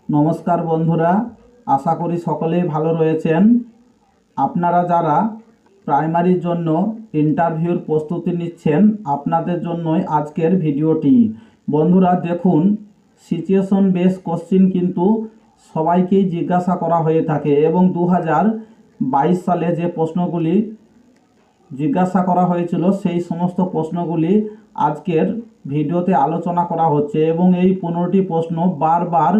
নমস্কার বন্ধুরা, আশা করি সকলেই ভালো রয়েছেন। আপনারা যারা প্রাইমারির জন্য ইন্টারভিউর প্রস্তুতি নিচ্ছেন, আপনাদের জন্যই আজকের ভিডিওটি। বন্ধুরা দেখুন, সিচুয়েশন বেস কোশ্চিন কিন্তু সবাইকেই জিজ্ঞাসা করা হয়ে থাকে এবং 2022 সালে যে প্রশ্নগুলি জিজ্ঞাসা করা হয়েছিল সেই সমস্ত প্রশ্নগুলি আজকের ভিডিওতে আলোচনা করা হচ্ছে এবং এই 15টি প্রশ্ন বারবার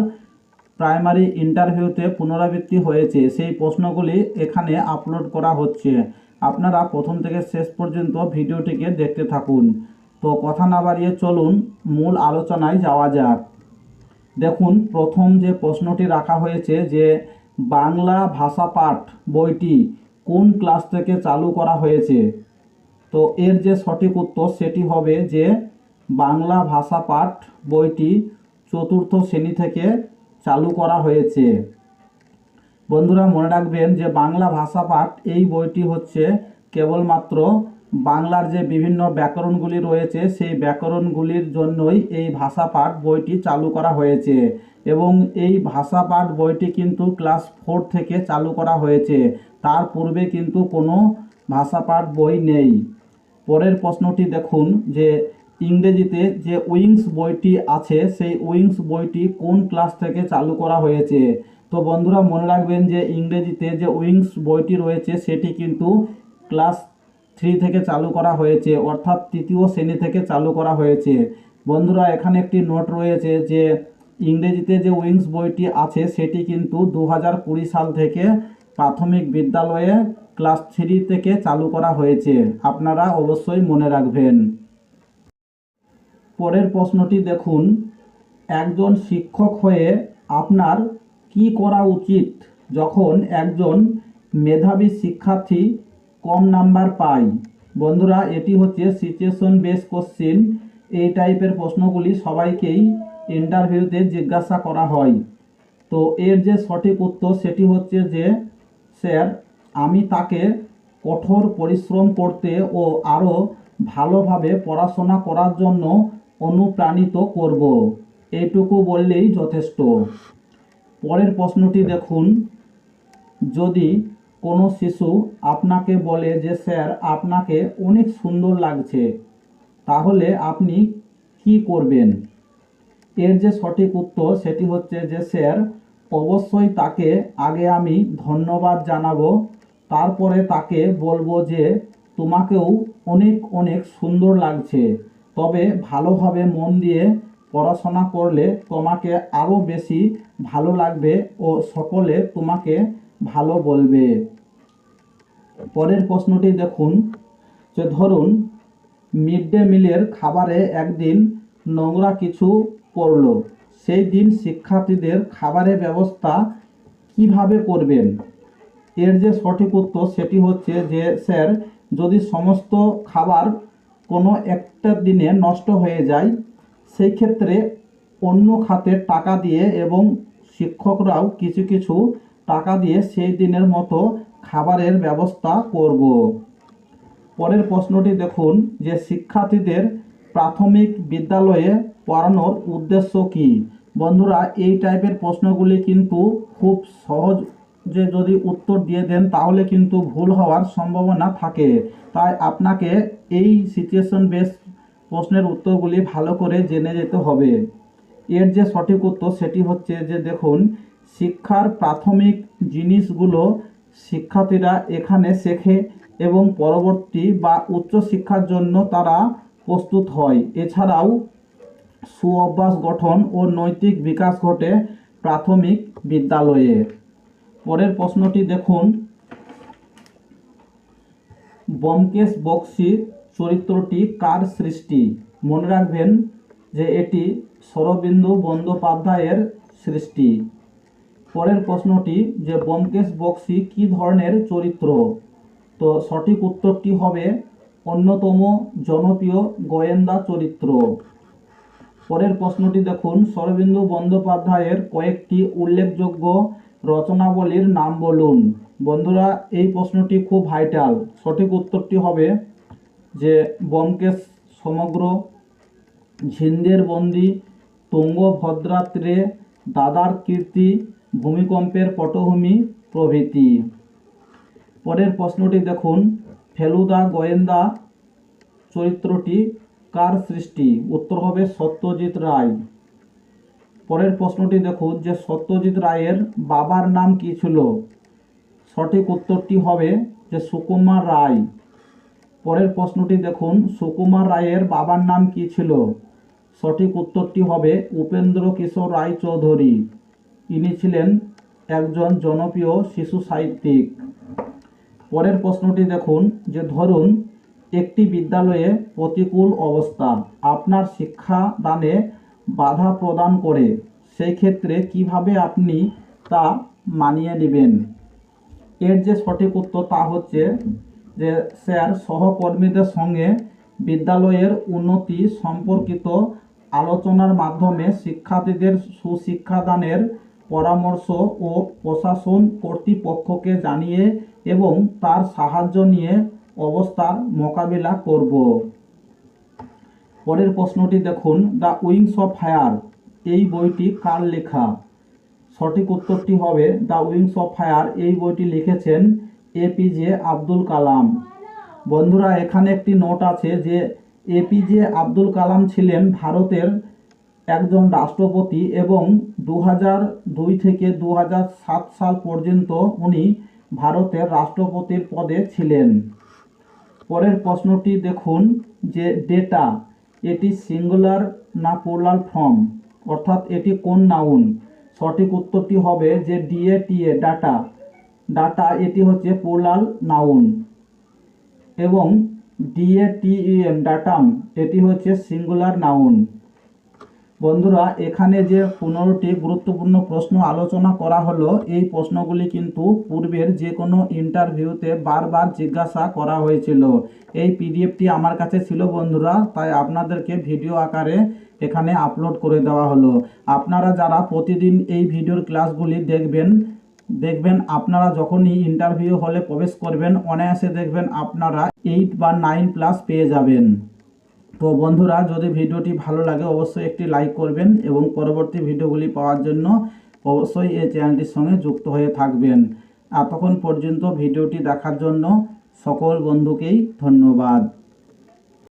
প্রাইমারি ইন্টারভিউতে পুনরাবৃত্তি হয়েছে। সেই প্রশ্নগুলি এখানে আপলোড করা হচ্ছে। আপনারা প্রথম থেকে শেষ পর্যন্ত ভিডিওটিকে দেখতে থাকুন। তো কথা না বাড়িয়ে চলুন মূল আলোচনায় যাওয়া যাক। দেখুন, প্রথম যে প্রশ্নটি রাখা হয়েছে যে বাংলা ভাষা পাঠ বইটি কোন ক্লাস থেকে চালু করা হয়েছে। তো এর যে সঠিক উত্তর সেটি হবে যে বাংলা ভাষা পাঠ বইটি 4র্থ শ্রেণী থেকে চালু করা হয়েছে। বন্ধুরা মনে রাখবেন যে বাংলা ভাষা পাঠ এই বইটি হচ্ছে কেবলমাত্র বাংলার যে বিভিন্ন ব্যাকরণগুলি রয়েছে সেই ব্যাকরণগুলির জন্যই এই ভাষা পাঠ বইটি চালু করা হয়েছে এবং এই ভাষা পাঠ বইটি কিন্তু ক্লাস 4 থেকে চালু করা হয়েছে। তার পূর্বে কিন্তু কোনো ভাষা পাঠ বই নেই। পরের প্রশ্নটি দেখুন যে ইংরেজিতে যে উইংস বইটি আছে সেই উইংস বইটি কোন ক্লাস থেকে চালু করা হয়েছে। তো বন্ধুরা মনে রাখবেন যে ইংরেজিতে যে উইংস বইটি রয়েছে সেটি কিন্তু ক্লাস 3 থেকে চালু করা হয়েছে, অর্থাৎ 3য় শ্রেণী থেকে চালু করা হয়েছে। বন্ধুরা এখানে একটি নোট রয়েছে যে ইংরেজিতে যে উইংস বইটি আছে সেটি কিন্তু 2020 সাল থেকে প্রাথমিক বিদ্যালয়ে ক্লাস 3 থেকে চালু করা হয়েছে। আপনারা অবশ্যই মনে রাখবেন। পরের প্রশ্নটি দেখুন, একজন শিক্ষক হয়ে আপনার কি করা উচিত যখন একজন মেধাবী শিক্ষার্থী কম নাম্বার পায়। বন্ধুরা এটি হচ্ছে সিচুয়েশন বেস কোশ্চিন। এই টাইপের প্রশ্নগুলি সবাইকেই ইন্টারভিউতে জিজ্ঞাসা করা হয়। তো এর যে সঠিক উত্তর সেটি হচ্ছে যে স্যার, আমি তাকে কঠোর পরিশ্রম করতে ও আরও ভালোভাবে পড়াশোনা করার জন্য অনুপ্রাণিত করব। এইটুকু বললেই যথেষ্ট। পরের প্রশ্নটি দেখুন, যদি কোনো শিশু আপনাকে বলে যে স্যার আপনাকে অনেক সুন্দর লাগছে, তাহলে আপনি কি করবেন। এর যে সঠিক উত্তর সেটি হচ্ছে যে স্যার, অবশ্যই তাকে আগে আমি ধন্যবাদ জানাবো, তারপরে তাকে বলবো যে তোমাকেও অনেক অনেক সুন্দর লাগছে, তবে ভালোভাবে মন দিয়ে পড়াশোনা করলে তোমাকে আরও বেশি ভালো লাগবে ও সকলে তোমাকে ভালো বলবে। পরের প্রশ্নটি দেখুন যে ধরুন মিড ডে মিলের খাবারে একদিন নোংরা কিছু পড়ল, সেই দিন শিক্ষার্থীদের খাবারের ব্যবস্থা কিভাবে করবেন। এর যে সঠিক উত্তর সেটি হচ্ছে যে স্যার, যদি সমস্ত খাবার কোনো একটা দিনে নষ্ট হয়ে যায় সেই ক্ষেত্রে অন্য খাতের টাকা দিয়ে এবং শিক্ষকরাও কিছু কিছু টাকা দিয়ে সেই দিনের মতো খাবারের ব্যবস্থা করব। পরের প্রশ্নটি দেখুন যে শিক্ষার্থীদের প্রাথমিক বিদ্যালয়ে পড়ানোর উদ্দেশ্য কী। বন্ধুরা এই টাইপের প্রশ্নগুলি কিন্তু খুব সহজে যদি উত্তর দিয়ে দেন তাহলে কিন্তু ভুল হওয়ার সম্ভাবনা থাকে। তাই আপনাকে এই সিচুয়েশন বেস প্রশ্নের উত্তরগুলি ভালো করে জেনে যেতে হবে। এর যে সঠিক উত্তর সেটি হচ্ছে যে দেখুন, শিক্ষার প্রাথমিক জিনিসগুলো শিক্ষার্থীরা এখানে শেখে এবং পরবর্তী বা উচ্চশিক্ষার জন্য তারা প্রস্তুত হয়। এছাড়াও সুঅভ্যাস গঠন ও নৈতিক বিকাশ ঘটে প্রাথমিক বিদ্যালয়ে। পরের প্রশ্নটি দেখুন, ব্যোমকেশ বক্সী চরিত্রটি কার সৃষ্টি। মনে রাখবেন যে এটি শরদিন্দু বন্দ্যোপাধ্যায়ের সৃষ্টি। পরের প্রশ্নটি যে ব্যোমকেশ বক্সী কী ধরনের চরিত্র। তো সঠিক উত্তরটি হবে অন্যতম জনপ্রিয় গোয়েন্দা চরিত্র। পরের প্রশ্নটি দেখুন, শরদিন্দু বন্দ্যোপাধ্যায়ের কয়েকটি উল্লেখযোগ্য রচনাবলীর নাম বলুন। বন্ধুরা এই প্রশ্নটি খুব ভাইটাল। সঠিক উত্তরটি হবে যে ব্যোমকেশ সমগ্র, ঝিন্দের বন্দি, তুঙ্গভদ্রাত্রে, দাদার কীর্তি, ভূমিকম্পের পটভূমি প্রভৃতি। পরের প্রশ্নটি দেখুন, ফেলুদা গোয়েন্দা চরিত্রটি কার সৃষ্টি? উত্তর হবে সত্যজিৎ রায়। পরের প্রশ্নটি দেখুন যে সত্যজিৎ রায়ের বাবার নাম কি ছিল? সঠিক উত্তরটি হবে যে সুকুমার রায়। পরের প্রশ্নটি দেখুন, সুকুমার রায়ের বাবার নাম কি ছিল? সঠিক উত্তরটি হবে উপেন্দ্র কিশোর রায় চৌধুরী। ইনি ছিলেন একজন জনপ্রিয় শিশু সাহিত্যিক। পরের প্রশ্নটি দেখুন যে ধরুন একটি বিদ্যালয়ে প্রতিকূল অবস্থা আপনার শিক্ষাদানে বাধা প্রদান করে, সেই ক্ষেত্রে কিভাবে আপনি তা মানিয়ে নেবেন? এর যে সঠিক উত্তর তা হচ্ছে যে স্যার সহকর্মীদের সঙ্গে বিদ্যালয়ের উন্নতি সম্পর্কিত আলোচনার মাধ্যমে শিক্ষার্থীদের সুশিক্ষাদানের পরামর্শ ও প্রশাসন কর্তৃপক্ষকে জানিয়ে এবং তার সাহায্য নিয়ে অবস্থার মোকাবিলা করব। পরের প্রশ্নটি দেখুন, দ্য উইংস অফ ফায়ার এই বইটি কার লেখা? সঠিক উত্তরটি হবে দ্য উইংস অফ ফায়ার এই বইটি লিখেছেন এপিজে আব্দুল কালাম। বন্ধুরা, এখানে একটি নোট আছে যে এপিজে আব্দুল কালাম ছিলেন ভারতের একজন রাষ্ট্রপতি এবং 2002 থেকে 2007 সাল পর্যন্ত উনি ভারতের রাষ্ট্রপতির পদে ছিলেন। পরের প্রশ্নটি দেখুন যে ডেটা এটি সিঙ্গুলার না প্লুরাল ফর্ম, অর্থাৎ এটি কোন নাউন? সঠিক উত্তরটি হবে যে ডিএটিএ ডাটা। ডাটা এটি হচ্ছে প্লুরাল নাউন এবং ডিএটিএম ডাটাম এটি হচ্ছে সিঙ্গুলার নাউন। বন্ধুরা, এখানে যে 15টি গুরুত্বপূর্ণ প্রশ্ন আলোচনা করা হলো, এই প্রশ্নগুলি কিন্তু পূর্বের যে কোনো ইন্টারভিউতে বারবার জিজ্ঞাসা করা হয়েছিল। এই পিডিএফটি আমার কাছে ছিল বন্ধুরা, তাই আপনাদেরকে ভিডিও আকারে এখানে আপলোড করে দেওয়া হলো। আপনারা যারা প্রতিদিন এই ভিডিওর ক্লাসগুলি দেখবেন আপনারা যখনই ইন্টারভিউ হলে প্রবেশ করবেন অনায়াসে দেখবেন আপনারা 8 বা 9 প্লাস পেয়ে যাবেন। তো বন্ধুরা, যদি ভিডিওটি ভালো লাগে অবশ্যই একটি লাইক করবেন এবং পরবর্তী ভিডিওগুলি পাওয়ার জন্য অবশ্যই এই চ্যানেলটির সঙ্গে যুক্ত হয়ে থাকবেন। এতক্ষণ পর্যন্ত ভিডিওটি দেখার জন্য সকল বন্ধুকেই ধন্যবাদ।